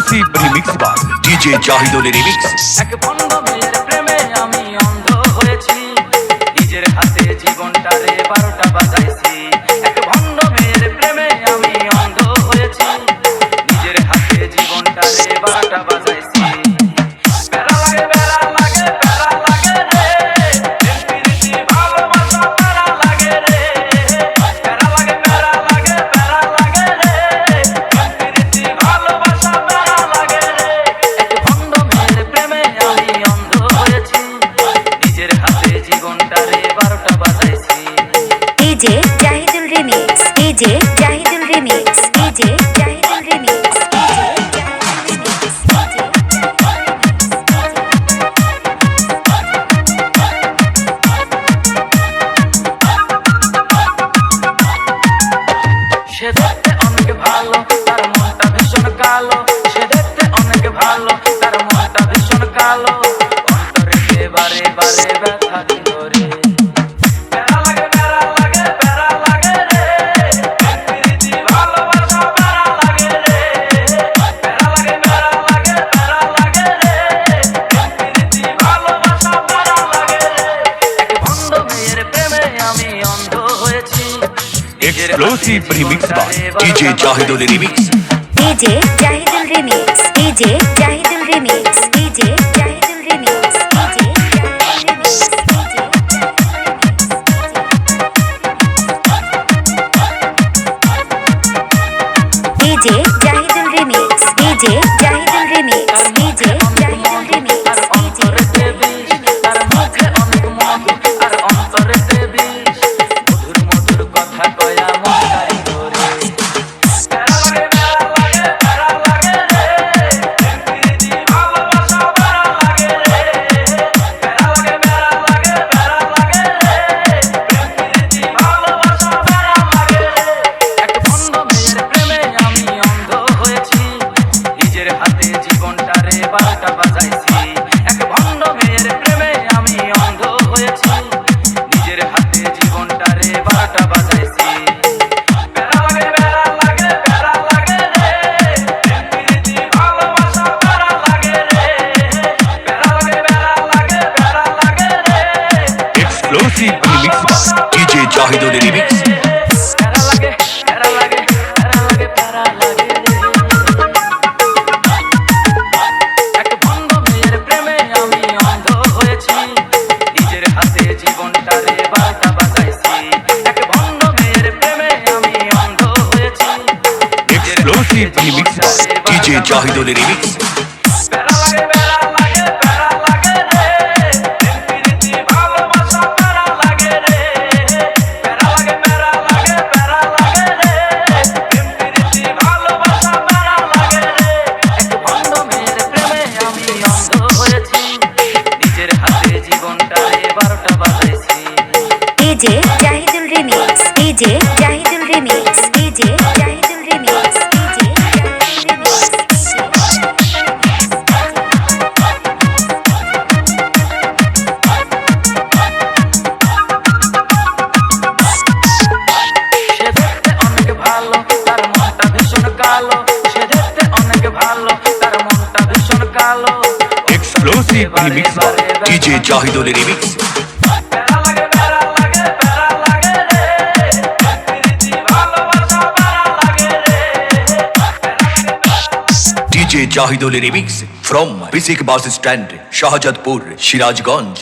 Exclusive remix by DJ Jahidul remix. এক বন্ধ মেয়ের প্রেমে আমি অন্ধ হয়েছি, নিজের হাতে জীবনটারে 12টা বাজাইছি। এক বন্ধ মেয়ের প্রেমে আমি অন্ধ হয়েছি, নিজের হাতে জীবনটারে 12টা বাজাইছি। প্যারা লাগে প্যারা লাগে প্যারা লাগে রে, প্রীতি ভালোবাসা প্যারা লাগে রে। প্যারা লাগে প্যারা লাগে প্যারা লাগে রে, প্রীতি ভালোবাসা প্যারা লাগে রে। এক বন্ধ মেয়ের প্রেমে আমি অন্ধ হয়েছি, নিজের হাতে জীবনটারে 12টা বাজাইছি। DJ Jahidul remix, DJ Jahidul remix, DJ Jahidul remix, সে দেখতে অনেক ভালো, তার মনটা ভীষণ কালো। সে দেখতে অনেক ভালো, তার মনটা ভীষণ কালো। অন্তরে বারে বারে ব্যথা দিল রে। প্যারা লাগে প্যারা লাগে প্যারা লাগে রে, প্রীতি ভালোবাসা প্যারা লাগে রে। প্যারা লাগে প্যারা লাগে প্যারা লাগে রে, প্রীতি ভালোবাসা প্যারা লাগে রে। এক বন্ধ মেয়ের প্রেমে আমি অন্ধ হয়েছি, Exclusive remix by DJ Jahidul remix. DJ Jahidul remix, DJ Jahidul remix, DJ Jahidul remix, DJ Jahidul remix, DJ Jahidul remix, DJ Jahidul remix, DJ Jahidul remix, আর অন্তরেতে বিষ, তার মুখে অনেক মধু আর অন্তরেতে বিষ। মধুর মধুর কথা কয়া মন কারি ধরে। প্যারা লাগে প্যারা লাগে রে, প্রীতি ভালোবাসা প্যারা লাগে রে। প্যারা লাগে প্যারা লাগে রে, প্রীতি ভালোবাসা প্যারা লাগে রে। এক বন্ধ মেয়ের প্রেমে আমি অন্ধ হয়েছি, নিজের হাতে জীবনটারে 12টা বাজাইছি। এক বন্ধ মেয়ের প্রেমে আমি অন্ধ হয়েছি, নিজের হাতে জীবনটারে 12টা বাজাইছি। প্যারা লাগে প্যারা লাগে রে, প্রীতি ভালোবাসা প্যারা লাগে রে। প্যারা লাগে প্যারা লাগে রে, Exclusive remix by DJ Jahidul remix. প্যারা লাগে প্যারা লাগে প্যারা লাগে রে। এক বন্ধ মেয়ের প্রেমে আমি অন্ধ হয়েছি, নিজের হাতে জীবনটারে 12টা বাজাইছি। এক বন্ধ মেয়ের প্রেমে আমি অন্ধ হয়েছি, নিজের হাতে Exclusive remix by DJ Jahidul remix. প্যারা লাগে রে, প্রীতি ভালোবাসা প্যারা লাগে রে। প্যারা লাগে রে, প্রীতি ভালোবাসা প্যারা লাগে রে। এক বন্ধ মেয়ের প্রেমে আমি অন্ধ হয়েছি, নিজের হাতে জীবনটারে 12টা বাজাইছি। DJ Jahidul remix, DJ Jahidul remix, DJ Jahidul remix, DJ Jahidul remix. সে দেখতে অনেক ভালো, তার মনটা ভীষণ কালো। সে দেখতে অনেক ভালো, তার মনটা ভীষণ কালো। Exclusive remix by DJ Jahidul remix. প্যারা লাগে রে, প্রীতি ভালোবাসা প্যারা লাগে রে। DJ Jahidul remix from Bisik Bus Stand, Shahjadpur, Sirajganj.